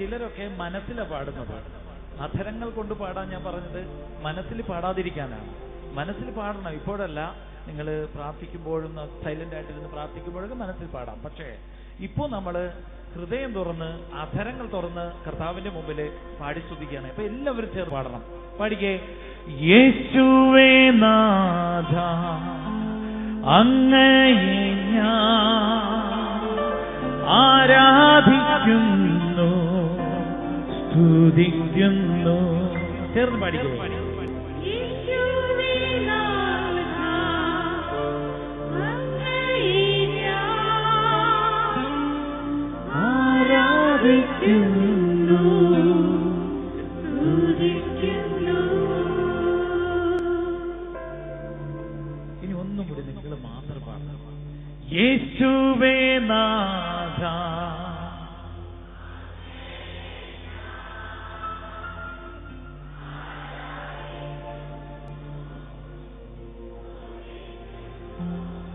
ചിലരൊക്കെ മനസ്സിലാണ് പാടുന്നത്. അധരങ്ങൾ കൊണ്ട് പാടാൻ ഞാൻ പറഞ്ഞത് മനസ്സിൽ പാടാതിരിക്കാനാണ്. മനസ്സിൽ പാടണം, ഇപ്പോഴല്ല. നിങ്ങൾ പ്രാർത്ഥിക്കുമ്പോഴും സൈലന്റ് ആയിട്ടിരുന്ന് പ്രാർത്ഥിക്കുമ്പോഴൊക്കെ മനസ്സിൽ പാടാം. പക്ഷേ ഇപ്പോൾ നമ്മൾ ഹൃദയം തുറന്ന് അധരങ്ങൾ തുറന്ന് കർത്താവിന്റെ മുമ്പിൽ പാടി സ്തുതിക്കുകയാണ്. അപ്പൊ എല്ലാവരും ചേർന്ന് പാടണം. പാടിക്കേ. യേശുവേ നാഥ അങ്ങയെ ഞാൻ ആരാധിക്കുന്നു സ്തുതിക്കുന്നു. ചേർന്ന് പാടിക്കേ. ഇനി ഒന്നും കൂടി നിങ്ങൾ മാത്രം പാടണം. യേശുവേ നാഥ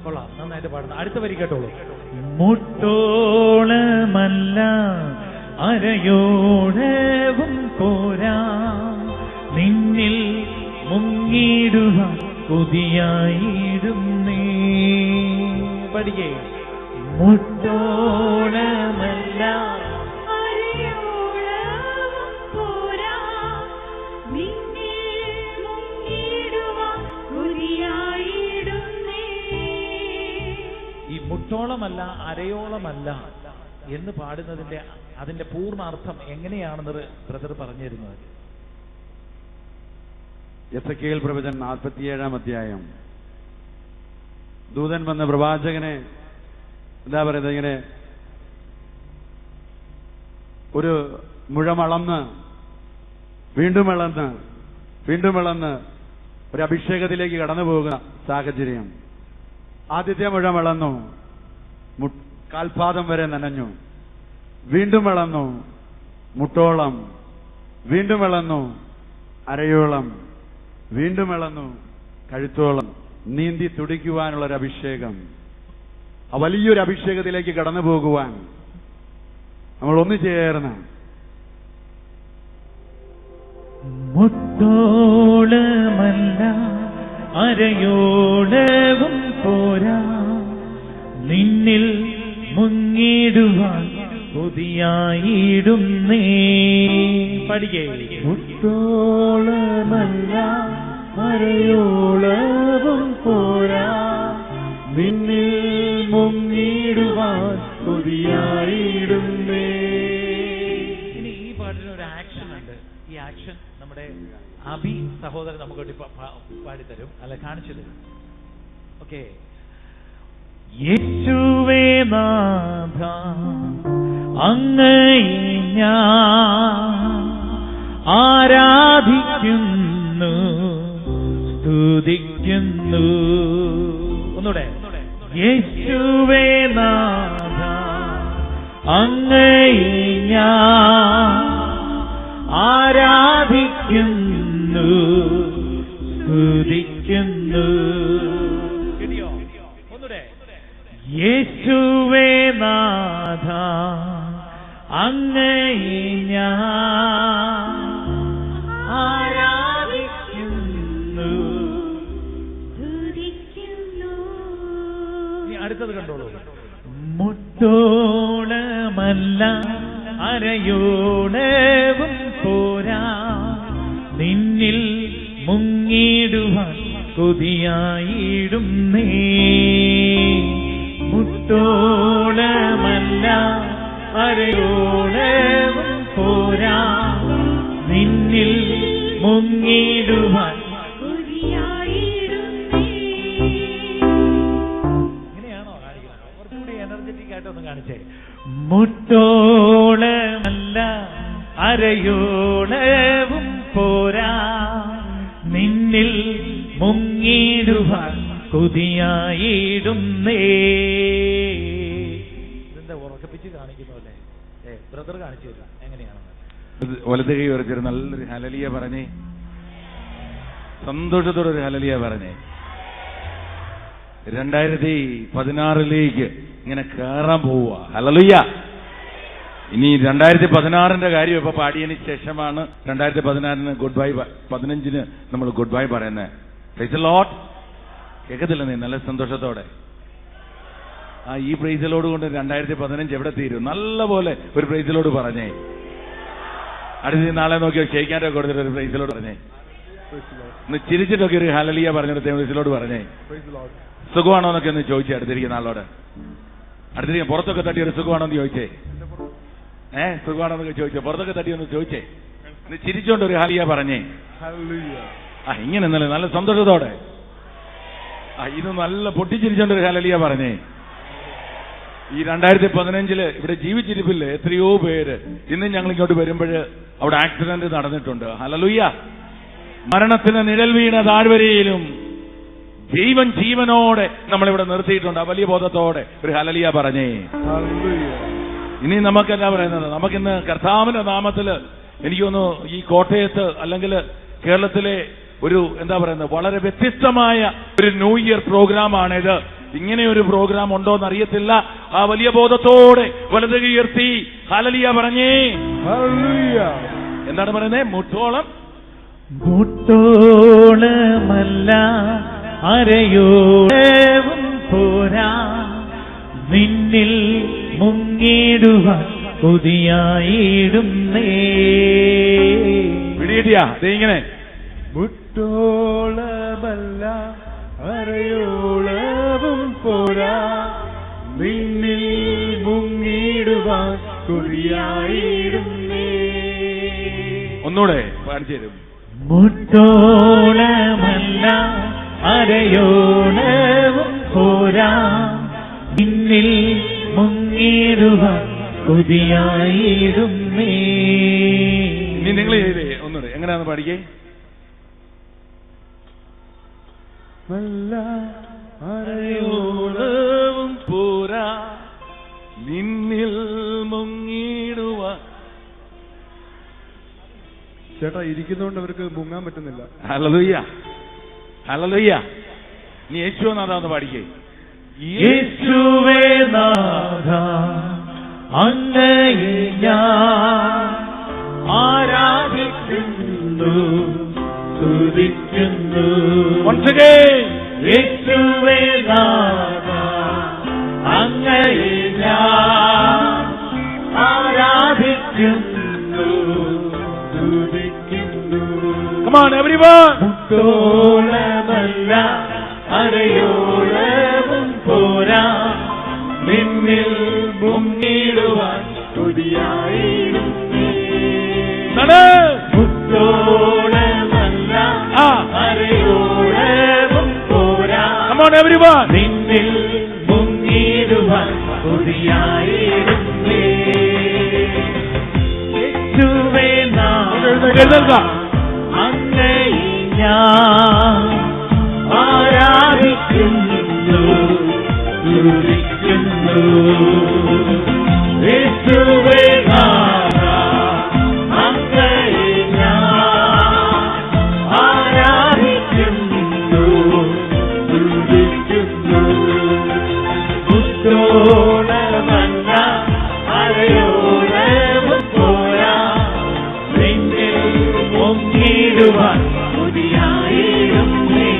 കൊള്ളാം, നന്നായിട്ട് പാടുന്നു. അടുത്ത വരി കേട്ടോളൂ. മുട്ടോളമല്ല അരയോളവും പോരാ നിന്നിൽ മുങ്ങിടുവാൻ കൊതിയായിടുന്നേ. പഠിക്കേ. മുട്ടോളമല്ല ഈ മുട്ടോളമല്ല അരയോളമല്ല എന്ന് പാടുന്നതിന്റെ അതിന്റെ പൂർണ്ണാർത്ഥം എങ്ങനെയാണെന്ന് ബ്രദർ പറഞ്ഞിരുന്നത്. എസെക്കിയേൽ പ്രവചനം 47-ാം അധ്യായം. ദൂതൻ വന്ന പ്രവാചകനെ എന്താ പറയുന്നത്, ഇങ്ങനെ ഒരു മുഴമളന്ന് വീണ്ടും ഇളന്ന് ഒരു അഭിഷേകത്തിലേക്ക് കടന്നു പോകുന്ന സാഹചര്യം. ആദ്യത്തെ മുഴമളന്നു, കാൽപാദം വരെ നനഞ്ഞു. വീണ്ടും വളർന്നു മുട്ടോളം, വീണ്ടും വളർന്നു അരയോളം, വീണ്ടും വളർന്നു കഴുത്തോളം നീന്തി തുടിക്കുവാനുള്ളൊരു അഭിഷേകം. ആ വലിയൊരു അഭിഷേകത്തിലേക്ക് കടന്നു പോകുവാൻ നമ്മൾ ഒന്നു ചേർന്ന് മുട്ടോളമല്ല അരയോളവും പോരാ നിന്നിൽ മുങ്ങിടുവാൻ കൊതിയായിടുന്നേ. പഠിക്കേ. മുട്ടോളമല്ല അരയോളവും പോരാ നിന്നിൽ മുങ്ങിടുവാൻ കൊതിയായിടുന്നേ. ഇനി ഈ പാട്ടിന് ഒരു ആക്ഷൻ ഉണ്ട്. ഈ ആക്ഷൻ നമ്മുടെ അഭി സഹോദരൻ നമുക്ക് വേണ്ടി പാടിത്തരും, അല്ല കാണിച്ചു തരും. ഓക്കെ. യേശുവേ നാഥ അങ്ങയെ ഞാൻ ആരാധിക്കുന്നു സ്തുതിക്കുന്നു. ഒന്നൂടെ. യേശുവേ നാഥ അങ്ങയെ ഞാൻ ആരാധിക്കുന്നു സ്തുതിക്കുന്നു. യേശുവേ നാഥ അങ്ങയെ ഞാൻ ആരാധിക്കുന്നു സ്തുതിക്കുന്നു. ഇനി അടുത്തത് കണ്ടോളൂ. മുട്ടോളമല്ല അരയോളവും പോരാ നിന്നിൽ മുങ്ങിടുവാൻ കൊതിയായിടുന്നേ. മുട്ടോളമല്ല അരയോളവും പോരാ നിന്നിൽ മുങ്ങിടുവാൻ കൊതിയായിടുന്നേ. ഇങ്ങനെയാണോ കാണിക്കുന്നത്? കുറച്ചുകൂടി എനർജറ്റിക് ആയിട്ടൊന്ന് കാണിച്ചേ. മുട്ടോളമല്ല അരയോളവും പോരാ നിന്നിൽ മുങ്ങിടുവാൻ കൊതിയായിടുന്നേ. ഇതെന്താ ഉറക്കപ്പിച്ച് കാണിക്കുന്നല്ലേ? ബ്രദർ കാണിച്ചു തരാം എങ്ങനെയാണെന്ന്. വലത് കൈ ഉറച്ചൊരു നല്ലൊരു ഹല്ലേലൂയ പറഞ്ഞേ, സന്തോഷത്തോടൊരു ഹല്ലേലൂയ പറഞ്ഞേ. 2016 ഇങ്ങനെ കയറാൻ പോവുക. ഹല്ലേലൂയ. ഇനി 2016 കാര്യം ഇപ്പൊ പാടിയതിന് ശേഷമാണ് 2016 ഗുഡ് ബൈ, 15 നമ്മൾ ഗുഡ് ബൈ പറയുന്നത്. Praise the lord. കേൾക്കത്തില്ല നീ നല്ല സന്തോഷത്തോടെ? ഈ പ്രൈസിലോട് കൊണ്ട് 2015 എവിടെ തീരും? നല്ല പോലെ ഒരു പ്രൈസിലോട് പറഞ്ഞേ. അടുത്ത നാളെ നോക്കി ഷെയ്ക്കാൻ്റെ കൊടുത്തിട്ട് ഒരു പ്രൈസിലോട് പറഞ്ഞേ. ഒന്ന് ചിരിച്ചിട്ടൊക്കെ ഒരു ഹല്ലേലൂയ പറഞ്ഞെടുത്ത പ്രൈസിലോട് പറഞ്ഞേ. സുഖമാണോ എന്നൊക്കെ ഒന്ന് ചോദിച്ചേ അടുത്തിരിക്കുന്ന ആളോട്. അടുത്തിരിക്കുന്ന പുറത്തൊക്കെ തട്ടി ഒരു സുഖമാണോ എന്ന് ചോദിച്ചേ. സുഖമാണോ എന്നൊക്കെ ചോദിച്ചേ. പുറത്തൊക്കെ തട്ടി ഒന്ന് ചോദിച്ചേ. ഒന്ന് ചിരിച്ചോണ്ട് ഒരു ഹല്ലേലൂയ പറഞ്ഞേ. ഇങ്ങനെ ഇന്നലെ നല്ല സന്തോഷത്തോടെ ഇത് നല്ല പൊട്ടിച്ചിരിച്ചോണ്ട് ഒരു ഹല്ലേലൂയ പറഞ്ഞേ. ഈ 2015 ഇവിടെ ജീവിച്ചിരിപ്പില്ലേ എത്രയോ പേര്. ഇന്നും ഞങ്ങൾ ഇങ്ങോട്ട് വരുമ്പോൾ അവിടെ ആക്സിഡന്റ് നടന്നിട്ടുണ്ട്. ഹല്ലേലൂയ. മരണത്തിന് നിഴൽ വീണ താഴ്വരയിലും ദൈവം ജീവനോടെ നമ്മളിവിടെ നിർത്തിയിട്ടുണ്ട്. ആ വലിയ ബോധത്തോടെ ഒരു ഹല്ലേലൂയ പറഞ്ഞേ. ഇനി നമുക്കെന്താ പറയുന്നത്? നമുക്കിന്ന് കർത്താവിന്റെ നാമത്തിൽ എനിക്ക് തോന്നുന്നു ഈ കോട്ടയത്ത് അല്ലെങ്കിൽ കേരളത്തിലെ ഒരു എന്താ പറയുന്നത് വളരെ വ്യത്യസ്തമായ ഒരു ന്യൂ ഇയർ പ്രോഗ്രാമാണിത്. ഇങ്ങനെ ഒരു പ്രോഗ്രാം ഉണ്ടോ എന്ന് അറിയത്തില്ല. ആ വലിയ ബോധത്തോടെ വലത് ഉയർത്തി ഹല്ലേലൂയ പറഞ്ഞേ. എന്താണ് പറയുന്നത്? മുട്ടോളമല്ല അരയോളവും പോരാ, നിന്നിൽ മുങ്ങിടുവാൻ കൊതിയായിടുന്നേ. ഇങ്ങനെ മുട്ടോളമല്ല അരയോളവും പോരാ, നിന്നിൽ മുങ്ങിടുവാൻ കൊതിയായിടുന്നേ. ഒന്നുകൂടെ പാടിച്ചു തരും. മുട്ടോളമല്ല അരയോളവും പോരാ, നിന്നിൽ മുങ്ങിടുവാൻ കൊതിയായിടുന്നേ. നിങ്ങൾ ചെയ്തേ ഒന്നുകൂടെ എങ്ങനെയാന്ന് പാടിക്കേ. അരയോളവും പോരാ, നിന്നിൽ മുങ്ങിടുവാൻ. ചേട്ടാ ഇരിക്കുന്നതുകൊണ്ട് അവർക്ക് മുങ്ങാൻ പറ്റുന്നില്ല. Hallelujah, hallelujah. നീ യേശുവേ നാഥാന്ന് പാടിക്കേ. യേശുവേ നാഥാ അങ്ങയെ ഞാൻ ആരാധിക്കുന്നു സ്തുതിക്കുന്നു. Once again. യേശുവേ നാഥാ അങ്ങയെ ഞാൻ ആരാധിക്കുന്നു സ്തുതിക്കുന്നു. Come on everyone. മുട്ടോളമല്ല അരയോളവും പോരാ, നിന്നിൽ മുങ്ങിടുവാൻ കൊതിയായിടുന്നേ. മുട്ടോളമല്ല അരയോളവും പോരാ, Come on everyone. നിന്നിൽ മുങ്ങിടുവാൻ കൊതിയായിടുന്നേ. യേശുവേ നാഥാ അങ്ങയെ ഞാൻ ആരാധിക്കുന്നു സ്തുതിക്കുന്നു. യേശുവേ നാഥാ അങ്ങയെ ഞാൻ ആരാധിക്കുന്നു സ്തുതിക്കുന്നു. മുട്ടോളമല്ല അരയോളവും പോരാ, നിന്നിൽ മുങ്ങിടുവാൻ കൊതിയായിടുന്നേ.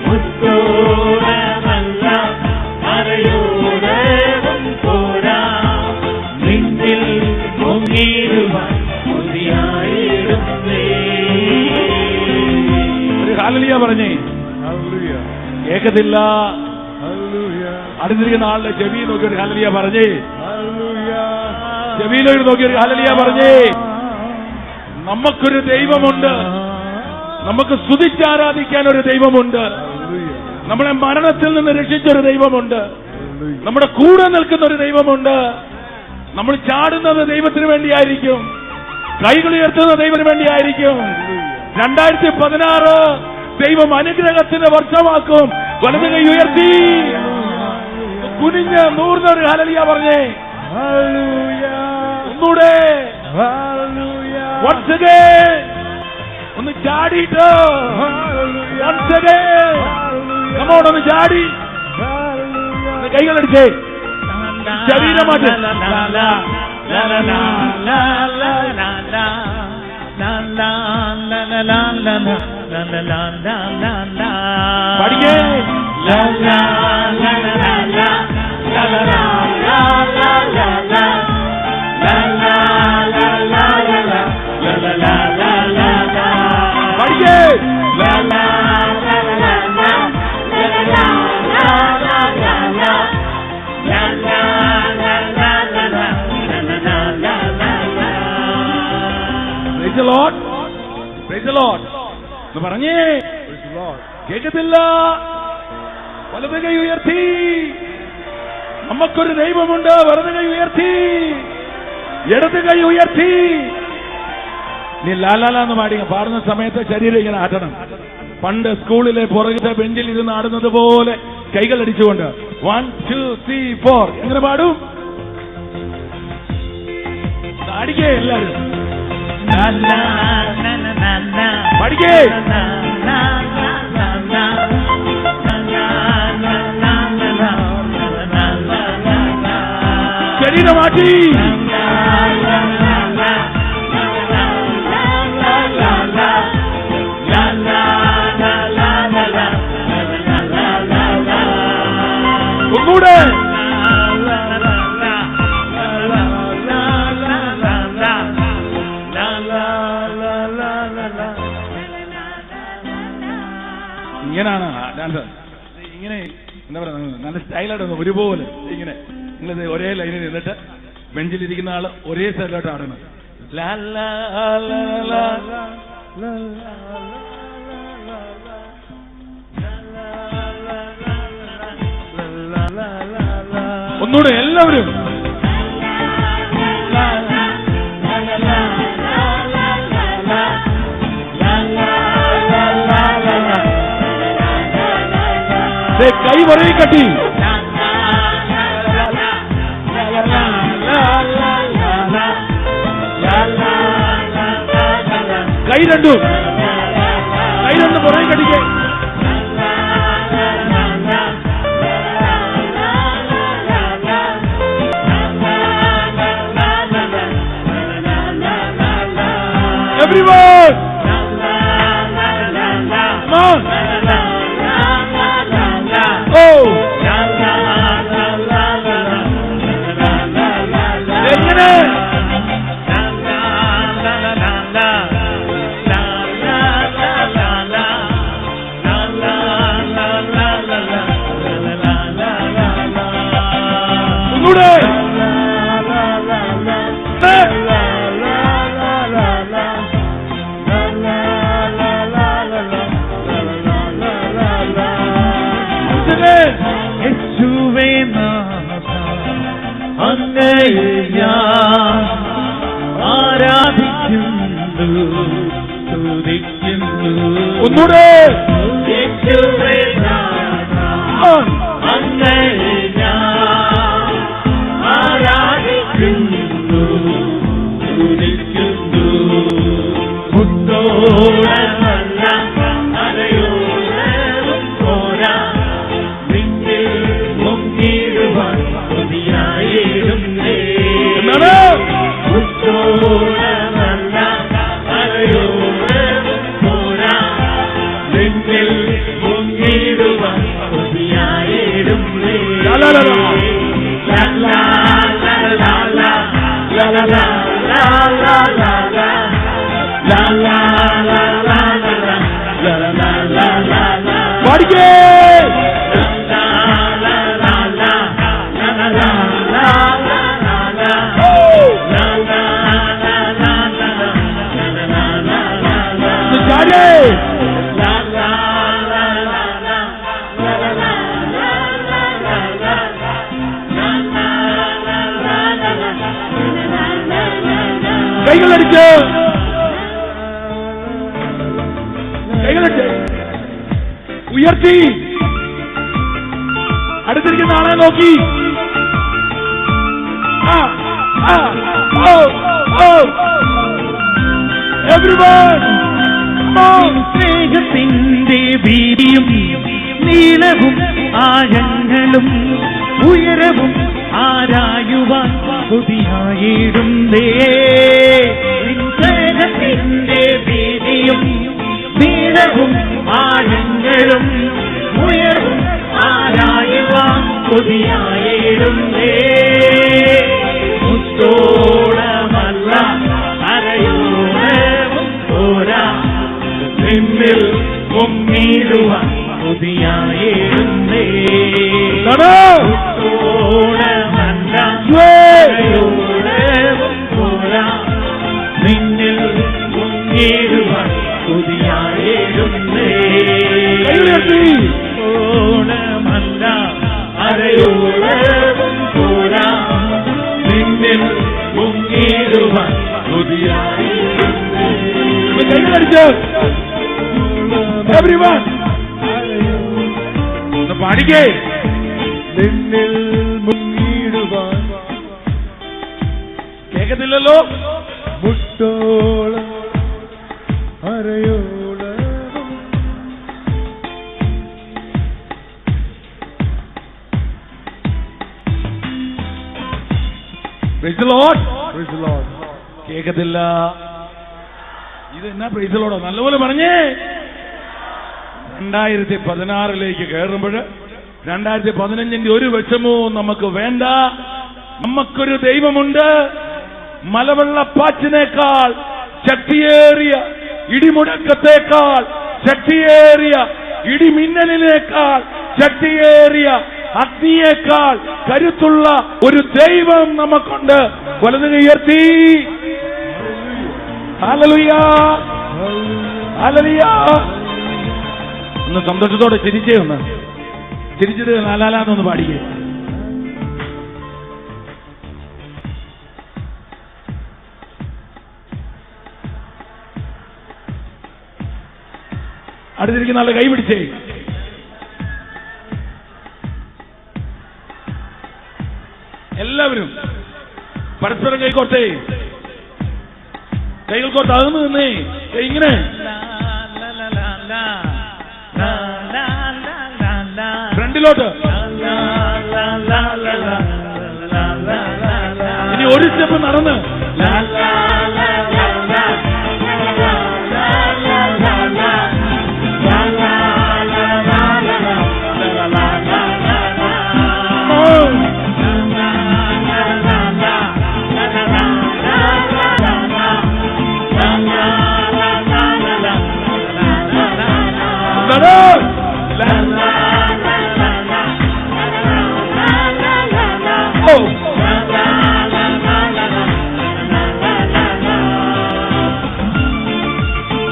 മുട്ടോളമല്ല അരയോളവും പോരാ, നിന്നിൽ മുങ്ങിടുവാൻ കൊതിയായിടുന്നേ. ഒരു ഹല്ലേലൂയ പറഞ്ഞേ. ഹല്ലേലൂയ, കേൾക്കത്തില്ല. ഹല്ലേലൂയ, അടുത്തിരിക്കുന്ന ആളുടെ ചെവി നോക്കി ഒരു ഹല്ലേലൂയ പറഞ്ഞേ. ഹല്ലേലൂയ, ചെവിയിലോട്ട് നോക്കി ഒരു ഹല്ലേലൂയ പറഞ്ഞേ. നമുക്കൊരു ദൈവമുണ്ട്. നമുക്ക് സ്തുതിച്ചാരാധിക്കാൻ ഒരു ദൈവമുണ്ട്. നമ്മളെ മരണത്തിൽ നിന്ന് രക്ഷിച്ചൊരു ദൈവമുണ്ട്. നമ്മുടെ കൂടെ നിൽക്കുന്ന ഒരു ദൈവമുണ്ട്. നമ്മൾ ചാടുന്നത് ദൈവത്തിന് വേണ്ടിയായിരിക്കും. കൈകൾ ഉയർത്തുന്ന ദൈവത്തിന് വേണ്ടിയായിരിക്കും. 2016 ദൈവം അനുഗ്രഹത്തിന്റെ വർഷമാക്കും. വലത് കൈ ഉയർത്തി കുനിഞ്ഞ് നൂറിനൊരു ഹല്ലേലൂയ പറഞ്ഞേ. ഒന്നൂടെ once again. ഒന്ന് ചാടിയിട്ട് once again. Come on, ഒന്ന് ചാടി കൈകളടിച്ചേ. ശരീരമാറ്റ്. പഠിക്കേ. പഠിക്കേ. Praise the Lord. Praise the Lord. എന്ന് പറഞ്ഞേ. Praise the Lord. കേൾക്കത്തില്ല. വലത് കൈ ഉയർത്തി. നമുക്കൊരു ദൈവമുണ്ട്. വലത് കൈ ഉയർത്തി. ഇടത് കൈ ഉയർത്തി. നീ ലാലാല എന്ന് പാടുന്ന സമയത്ത് ശരീരം ഇങ്ങനെ ആട്ടണം. പണ്ട് സ്കൂളിലെ പുറകിലെ ബെഞ്ചിൽ ഇരുന്ന് ആടുന്നത് പോലെ കൈകൾ അടിച്ചുകൊണ്ട് 1 2 3 4 എങ്ങനെ പാടും? പാടിക്കേ എല്ലാരും. പാടിക്കേ. ശരീരം മാറ്റി. ഒന്നുകൂടെ. ഇങ്ങനാണ് ഡാൻസ്. ഇങ്ങനെ എന്താ പറയുക, നല്ല സ്റ്റൈലായിട്ട് ഒരുപോലെ ഇങ്ങനെ നിങ്ങളിത് ഒരേ ലൈനിൽ നിന്നിട്ട് ബെഞ്ചിലിരിക്കുന്ന ആള് ഒരേ സൈഡിലോട്ട് ആടണം. ഒന്നുകൂടെ എല്ലാവരും. കൈ പറയും കട്ടി. കൈ രണ്ടും പുറകെ കടിക്കേ. Everyone! Come on! Oh! എങ്ങനെ? ഒന്നൂടെ. ആരാധിക്കുന്നു, സ്തുതിക്കുന്നു. ഒന്നൂടെ. ആരാധിക്കുന്നു, സ്തുതിക്കുന്നു. മുത്തോളമല്ല അലയോളം പോരാ, നിന്നിൽ മുങ്ങിടുവാൻ കൊതിയായിടുന്നേ. മുത്തോളമല്ല അലയോളം പോരാ, നിന്നിൽ മുങ്ങിടുവാൻ കൊതിയായിടുന്നേ. പഠിക്കേ. കൈകളടിച്ച് ഉയർത്തി അടുത്തിരിക്കുന്ന ആളെ നോക്കി. സ്നേഹത്തിന്റെ വീതിയും നീളവും ആഴങ്ങളും ഉയരവും ആരായുവാൻ കൊതിയായിടുന്നേ. സ്നേഹത്തിന്റെ വീതിയും നീളവും ആഴങ്ങളും ഉയർവും ആരായുവാൻ കൊതിയായിടുന്നേ. മുത്തോളമല്ല അരയോളവും പോരാ, നിന്നിൽ മുങ്ങിടുവാൻ കൊതിയായിടുന്നേ. മുത്തോളമല്ല അരയോളവും പോരാ, നിന്നിൽ മുങ്ങിടുവാൻ കൊതിയായിടുന്നേ. ഓളമല്ല അരയോളവും പോരാ, നിന്നിൽ മുങ്ങിടുവാൻ കൊതിയായിടുന്നേ. പാടിക്കേ. നിന്നിൽ മുങ്ങിടുവാൻ കേൾക്കത്തില്ലല്ലോ. മുട്ടോളം അരയോളം. Praise the lord. Praise the Lord. കേൾക്കത്തില്ല. ഇത് എന്നാ പ്രൈസ് ദി ലോർഡ്? നല്ലപോലെ പറഞ്ഞേ. 2016 കയറുമ്പോൾ 2015 ഒരു വിഷമവും നമുക്ക് വേണ്ട. നമുക്കൊരു ദൈവമുണ്ട്. മലവെള്ളപ്പാച്ചിനേക്കാൾ ശക്തിയേറിയ ഇടിമുഴക്കത്തേക്കാൾ ശക്തിയേറിയ ഇടിമിന്നലിനേക്കാൾ ശക്തിയേറിയ അഗ്നിയേക്കാൾ കരുത്തുള്ള ഒരു ദൈവം നമുക്കുണ്ട്. വലത് ഉയർത്തി. Hallelujah, hallelujah. ഒന്ന് സന്തോഷത്തോടെ ചിരിച്ചേ. ഒന്ന് ചിരിച്ചിട്ട് ലാലാലാന്നൊന്ന് പാടിക്കേ. അടുത്തിരിക്കുന്ന ആളെ കൈ പിടിച്ചേ. എല്ലാവരും പരസ്പരം കൈക്കോട്ടെ. കൈകൾക്കോട്ടെ. അകന്ന് നിന്നേ. ഇങ്ങനെ ഫ്രണ്ടിലോട്ട്. ഇനി ഒരു സ്റ്റെപ്പ് നടന്ന്.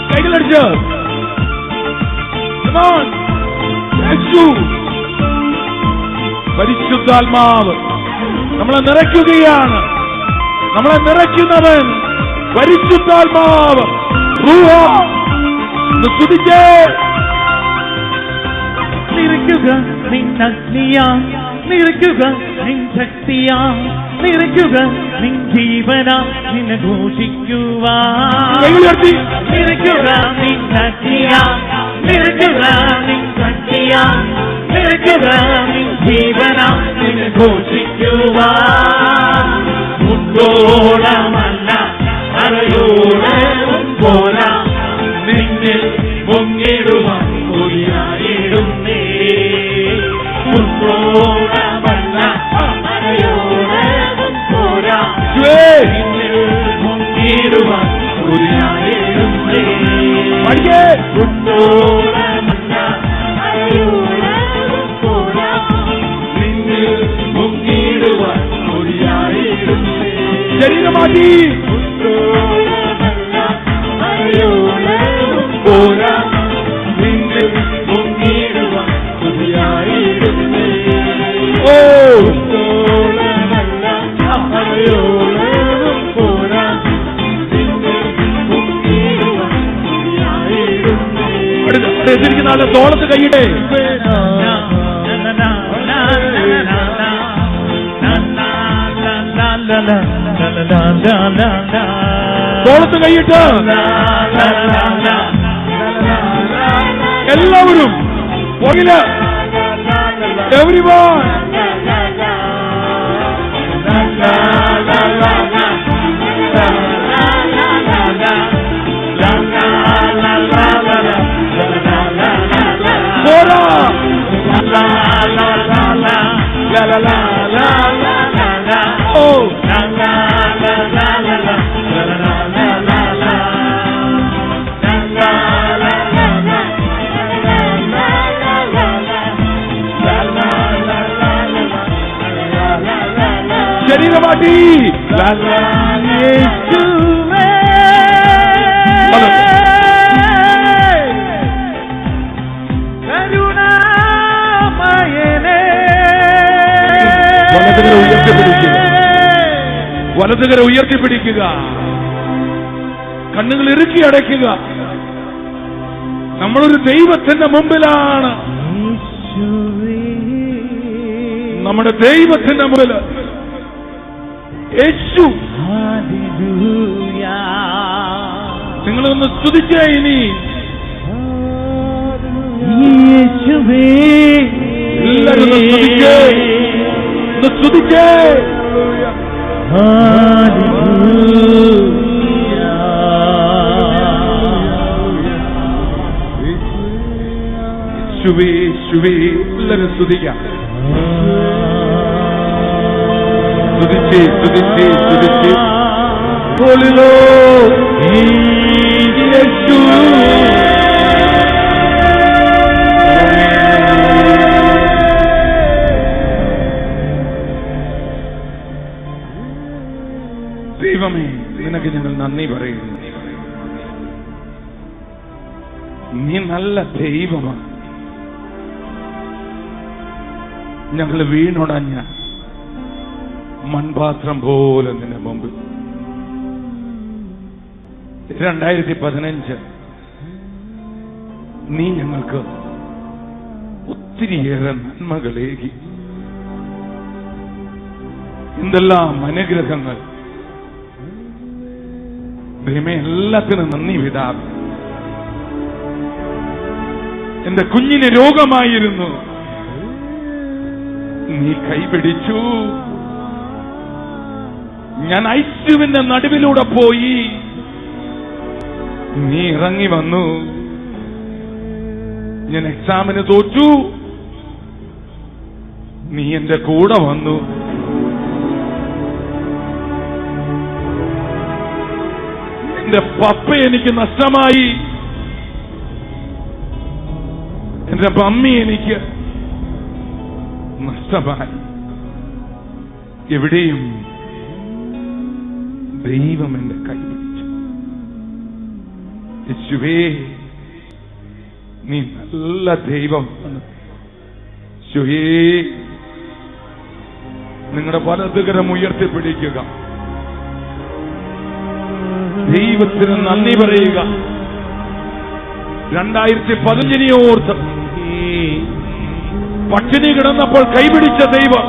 കൈകളടിച്ച്. പരിശുദ്ധാത്മാവ് നമ്മളെ നിറയ്ക്കുകയാണ്. നമ്മളെ നിറയ്ക്കുന്നവൻ പരിശുദ്ധാത്മാവ്. സ്തുതിച്ചേ. നിറയ്ക്കുക നിന്നഗ്നിയാ, നിറയ്ക്കുക നിൻ ശക്തിയാ, നിറയ്ക്കുക നിൻ ജീവനാ, നിന്നെ ഘോഷിക്കുവാൻ. നിറയ്ക്കുക നിന്നഗ്നിയാ, നിറയ്ക്കുക നിൻ ശക്തിയാ, നിറയ്ക്കുക നിൻ ജീവനാ, നിന്നെ ഘോഷിക്കുവാൻ. മുട്ടോളമല്ല അരയോളവും പോരാ, നിന്നിൽ മുങ്ങിടുവാൻ കൊതിയായിടുന്നേ. മുട്ടോളമല്ല അരയോളവും പോരാ, നിന്നിൽ മുങ്ങിടുവാൻ കൊതിയായിടുന്നേ. മുട്ടോളമല്ല അരയോളവും പോരാ, നിന്നിൽ മുങ്ങിടുവാൻ കൊതിയായിടുന്നേ. ശരീരമാറ്റി. മുട്ടോളമല്ല അരയോളവും പോരാ, നിന്നിൽ മുങ്ങിടുവാൻ കൊതിയായിടുന്നേ. മുട്ടോളമല്ല അരയോളവും പോരാ, നിന്നിൽ മുങ്ങിടുവാൻ കൊതിയായിടുന്നേ. അടുത്തിരിക്കുന്ന ആളെ തോളത്ത് കൈയിടേ. തോളത്ത് കൈയിട്ട് എല്ലാവരും പുറകില്. എവരിവൺ ശരീരമാട്ടി വലതുകര ഉയർത്തിപ്പിടിക്കുക, കണ്ണുകൾ ഇറുക്കി അടയ്ക്കുക. നമ്മളൊരു ദൈവത്തിന്റെ മുമ്പിലാണ്. നമ്മുടെ ദൈവത്തിന്റെ മുമ്പിൽ യേശു. നിങ്ങളൊന്ന് സ്തുതിച്ചേ. ഇനി എല്ലാവരും ഒന്ന് സ്തുതിച്ചേ, ഒന്ന് സ്തുതിച്ചേ. എല്ലാവരും സ്തുതിക്കാം. സ്തുതിച്ച് സ്തുതിച്ച് സ്തുതിച്ച് ഹോളിലോ യേശു. ദൈവമേ, നിനക്ക് ഞങ്ങൾ നന്ദി പറയുന്നു. നീ നല്ല ദൈവമാണ്. ഞങ്ങൾ വീണുടഞ്ഞ മൺപാത്രം പോലെ നിന്റെ മുമ്പിൽ 2015 നീ ഞങ്ങൾക്ക് ഒത്തിരിയേറെ നന്മകളേകി. എന്തെല്ലാം അനുഗ്രഹങ്ങൾ. ദൈവമേ, എല്ലാത്തിനും നന്ദി പിതാവേ. എന്റെ കുഞ്ഞിന് രോഗമായിരുന്നു, നീ കൈപിടിച്ചു. ഞാൻ ഐസ്യുവിന്റെ നടുവിലൂടെ പോയി, നീ ഇറങ്ങി വന്നു. ഞാൻ എക്സാമിന് തോറ്റു, നീ എന്റെ കൂടെ വന്നു. എന്റെ പപ്പ എനിക്ക് നഷ്ടമായി, എന്റെ മമ്മി എനിക്ക് നഷ്ടമായി. എവിടെയും ദൈവം എന്റെ കൈ പിടിച്ചു. യേശുവേ, നീ നല്ല ദൈവമാണ്. യേശുവേ, നിങ്ങളുടെ വലതുകരം ഉയർത്തിപ്പിടിക്കുക. ദൈവത്തിന് നന്ദി പറയുക. 2015 ഓർത്ത് പട്ടിണി കിടന്നപ്പോൾ കൈപിടിച്ച ദൈവം.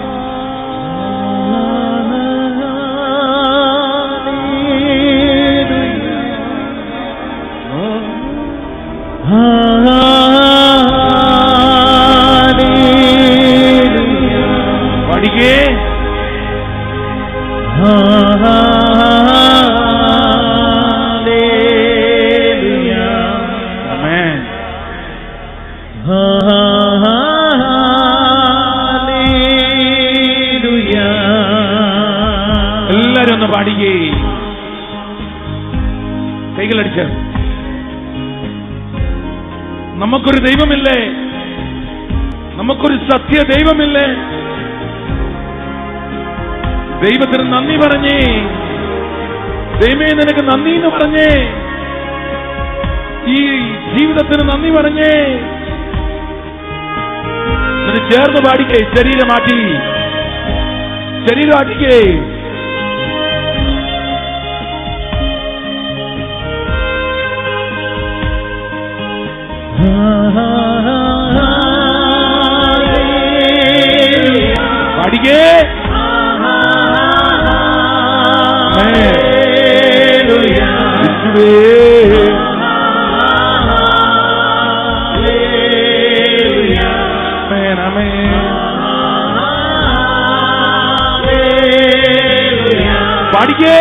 പഠിക്കേ. എല്ലാരും ഒന്ന് പാടിക്കേ. കൈകളടിച്ച്. നമുക്കൊരു ദൈവമില്ലേ? നമുക്കൊരു സത്യ ദൈവമില്ലേ? ദൈവത്തിന് നന്ദി പറഞ്ഞേ. ദൈവമേ, നിനക്ക് നന്ദി എന്ന് പറഞ്ഞേ. ഈ ജീവിതത്തിന് നന്ദി പറഞ്ഞേ. എന്നിട്ട് ചേർന്ന് പാടിക്കേ. ശരീരമാറ്റി, ശരീരമാറ്റിക്കേ. പാടിക്കേ. പാടിക്കേ.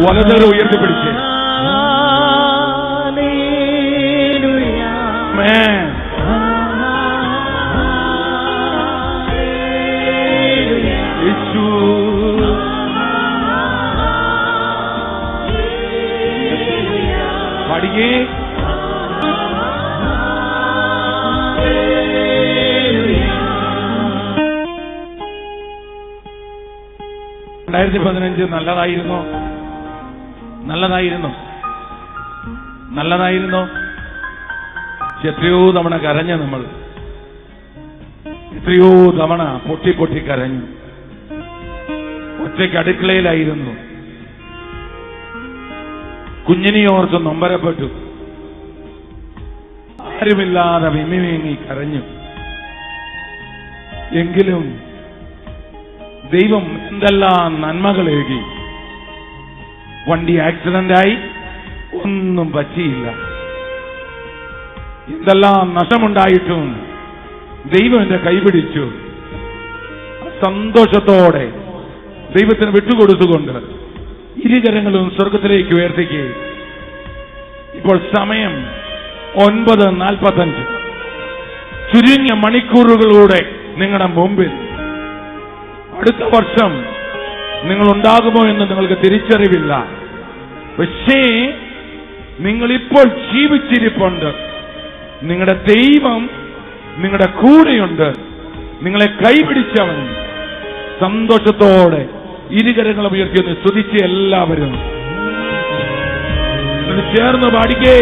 വലതുകരം ഉയർത്തിപ്പിടിച്ച് പാടിക്കേ. 2015 നല്ലതായിരുന്നു. എത്രയോ തവണ കരഞ്ഞ നമ്മൾ, എത്രയോ തവണ പൊട്ടി പൊട്ടി കരഞ്ഞു. ഒറ്റയ്ക്ക് അടുക്കളയിലായിരുന്നു, കുഞ്ഞിനെ ഓർത്ത് നൊമ്പരപ്പെട്ടു, ആരുമില്ലാതെ വിമ്മി വീങ്ങി കരഞ്ഞു. എങ്കിലും ദൈവം എന്തെല്ലാം നന്മകൾ ഏകി. വണ്ടി ആക്സിഡന്റായി, ഒന്നും പറ്റിയില്ല. എന്തെല്ലാം നഷ്ടമുണ്ടായിട്ടും ദൈവം എന്റെ കൈപിടിച്ചു. സന്തോഷത്തോടെ ദൈവത്തിന് വിട്ടുകൊടുത്തുകൊണ്ട് ഇരുകരങ്ങളും സ്വർഗത്തിലേക്ക് ഉയർത്തിക്കുക. ഇപ്പോൾ സമയം 9:45. ചുരുങ്ങിയ മണിക്കൂറുകളിലൂടെ നിങ്ങളുടെ മുമ്പിൽ അടുത്ത വർഷം നിങ്ങൾ ഉണ്ടാകുമോ എന്ന് നിങ്ങൾക്ക് തിരിച്ചറിവില്ല. പക്ഷേ നിങ്ങളിപ്പോൾ ജീവിച്ചിരിപ്പുണ്ട്. നിങ്ങളുടെ ദൈവം നിങ്ങളുടെ കൂടെയുണ്ട്. നിങ്ങളെ കൈപിടിച്ചവൻ. സന്തോഷത്തോടെ ഇരുകരങ്ങൾ ഉയർത്തിയൊന്ന് സ്തുതിച്ച് എല്ലാവരും ചേർന്ന് പാടിക്കേ.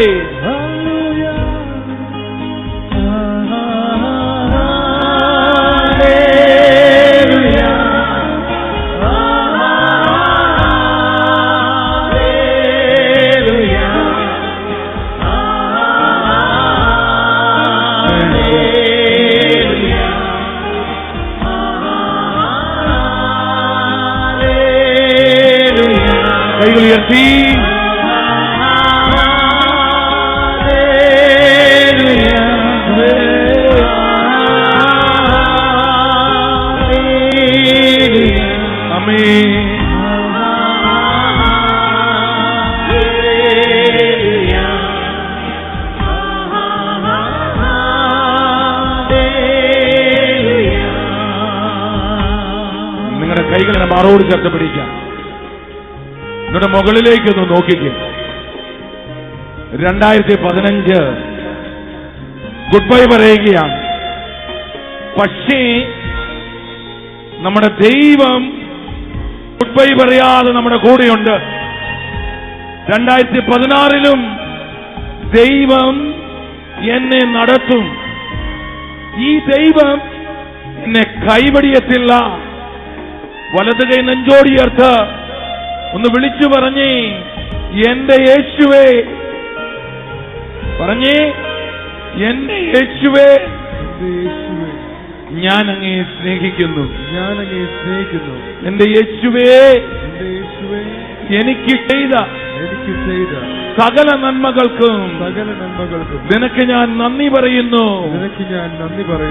കൈകൾ ഉയർത്തി നിങ്ങളുടെ കൈകളെ മാറോട് ചേർത്ത് പിടിക്കാം. നിങ്ങളുടെ മുകളിലേക്കൊന്ന് നോക്കിക്കും. 2015 ഗുഡ് ബൈ പറയുകയാണ്. പക്ഷേ നമ്മുടെ ദൈവം ഗുഡ് ബൈ പറയാതെ നമ്മുടെ കൂടെയുണ്ട്. 2016 ദൈവം എന്നെ നടത്തും. ഈ ദൈവം എന്നെ കൈവടിയത്തില്ല. വലത് കൈ നെഞ്ചോടിയർത്ത് ഒന്ന് വിളിച്ചു പറഞ്ഞേ, എന്റെ യേശുവേ. പറഞ്ഞേ, എന്റെ യേശുവേ, ഞാൻ അങ്ങയെ സ്നേഹിക്കുന്നു. എന്റെ യേശുവേ, എനിക്ക് ചെയ്ത സകല നന്മകൾക്കും നിനക്ക് ഞാൻ നന്ദി പറയുന്നു.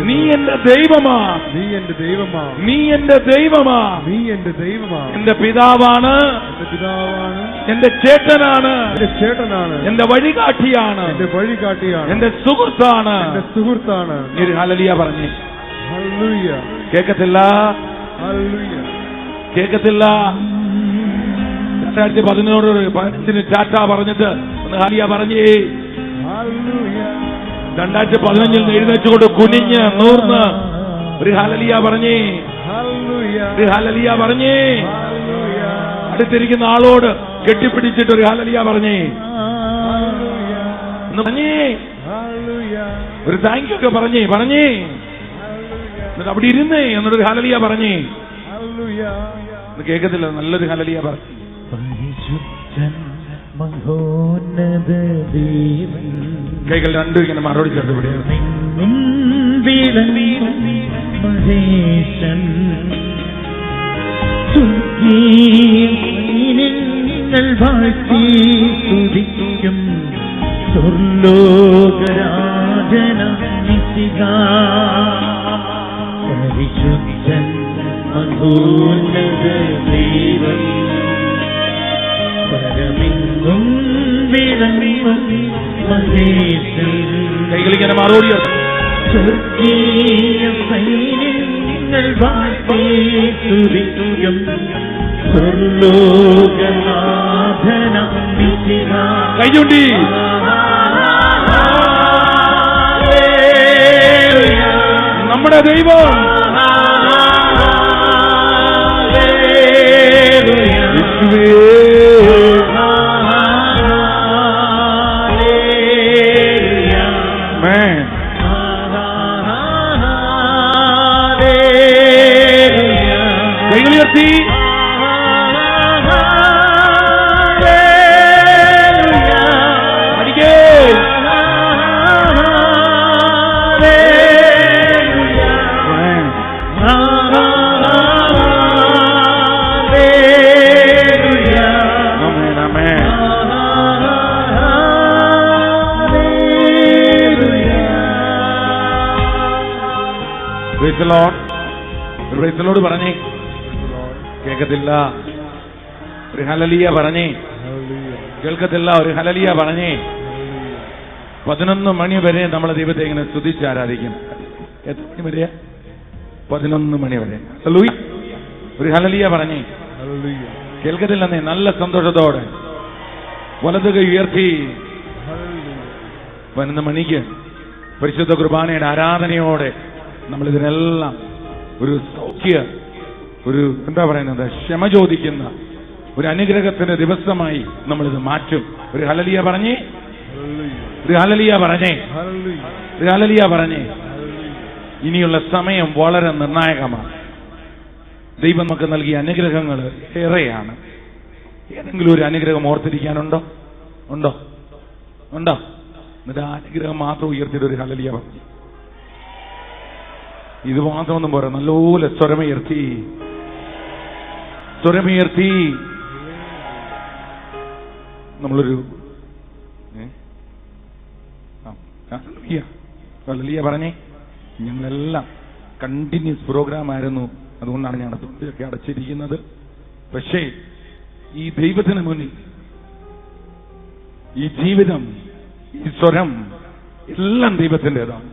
നീ എന്റെ ദൈവമാ. നീ എന്റെ ദൈവമാ. എന്റെ പിതാവാണ്. എന്റെ ചേട്ടനാണ്. എന്റെ വഴികാട്ടിയാണ്. എന്റെ സുഹൃത്താണ്. നീ ഒരു ഹല്ലേലൂയ പറഞ്ഞേ. കേക്കത്തില്ല. 2015 ടാറ്റ പറഞ്ഞിട്ട് ഒന്ന് ഹല്ലേലൂയ പറഞ്ഞേ. 2015 എഴുന്നേച്ചുകൊണ്ട് കുനിഞ്ഞ് നൂർന്ന് ഒരു ഹല്ലേലൂയ പറഞ്ഞേ. ഒരു ഹല്ലേലൂയ പറഞ്ഞേ. അടുത്തിരിക്കുന്ന ആളോട് കെട്ടിപ്പിടിച്ചിട്ട് ഒരു ഹല്ലേലൂയ പറഞ്ഞേ. ഒന്ന് പറഞ്ഞേ. ഒരു താങ്ക് യു ഒക്കെ പറഞ്ഞേ. എന്നിട്ട് അവിടെ ഇരുന്നേ. എന്നൊരു ഹല്ലേലൂയ പറഞ്ഞേ. കേൾക്കത്തില്ല. നല്ലൊരു ഹല്ലേലൂയ പറഞ്ഞു. മഹോന്നത ദേവൻ കൈകൾ രണ്ടും ഇങ്ങനെ മറുപടി ചേർത്ത് പിടിക്കണം. മഹേശൻ നിങ്ങൾ വാഴ്ത്തി സ്തുതിക്കും സ്വർലോകരാജന പരിശുദ്ധൻ മഹോന്നത ദേവൻ പരമെങ്ങും വിളങ്ങും മഹേശൻ. കൈകളിങ്ങനെ മറുപടി ചേർത്ത് സ്വർഗീയ സൈന്യങ്ങൾ വാഴ്ത്തി സ്തുതിക്കും സ്വർലോകനാഥന കൈചൂണ്ടി നമ്മുടെ ദൈവം കൈകളുയർത്തി ോട് പറഞ്ഞേ, കേൾക്കത്തില്ല. ഒരു ഹല്ലേലൂയ പറഞ്ഞേ, കേൾക്കത്തില്ല. ഒരു ഹല്ലേലൂയ പറഞ്ഞേ. 11 മണി വരെ നമ്മളെ ദൈവത്തെ ഇങ്ങനെ സ്തുതിച്ച് ആരാധിക്കും. എത്ര മണി വരെയാ? 11 മണി വരെ. ഹല്ലേലൂയ. ഒരു ഹല്ലേലൂയ പറഞ്ഞേ. കേൾക്കത്തില്ലെന്നേ. നല്ല സന്തോഷത്തോടെ വലത് കൈ ഉയർത്തി 11 മണിക്ക് പരിശുദ്ധ കുർബാനയുടെ ആരാധനയോടെ നമ്മളിതിനെല്ലാം ഒരു സൗഖ്യ, ഒരു എന്താ പറയുന്നത്, ക്ഷമ ചോദിക്കുന്ന ഒരു അനുഗ്രഹത്തിന്റെ ദിവസമായി നമ്മളിത് മാറ്റും. ഒരു ഹല്ലേലൂയ പറഞ്ഞേ, ഒരു ഹല്ലേലൂയ പറഞ്ഞേ, ഒരു ഹല്ലേലൂയ പറഞ്ഞേ. ഇനിയുള്ള സമയം വളരെ നിർണായകമാണ്. ദൈവം നമുക്ക് നൽകിയ അനുഗ്രഹങ്ങൾ ഏറെയാണ്. ഏതെങ്കിലും ഒരു അനുഗ്രഹം ഓർത്തിരിക്കാനുണ്ടോ? ഉണ്ടോ? ഉണ്ടോ? എന്നിട്ട് ആ അനുഗ്രഹം മാത്രം ഉയർത്തിയിട്ട് ഒരു ഹല്ലേലൂയ പറഞ്ഞു. ഇത് മാത്രമൊന്നും പോരാ, നല്ലപോലെ സ്വരമുയർത്തി, സ്വരമുയർത്തി നമ്മളൊരു ഹല്ലേലൂയ പറഞ്ഞേ. ഞങ്ങളെല്ലാം കണ്ടിന്യൂസ് പ്രോഗ്രാം ആയിരുന്നു, അതുകൊണ്ടാണ് ഞങ്ങളുടെ തൊണ്ടിയൊക്കെ അടച്ചിരിക്കുന്നത്. പക്ഷേ ഈ ദൈവത്തിന് മുന്നിൽ ഈ ജീവിതം, ഈ സ്വരം എല്ലാം ദൈവത്തിൻ്റെതാണ്.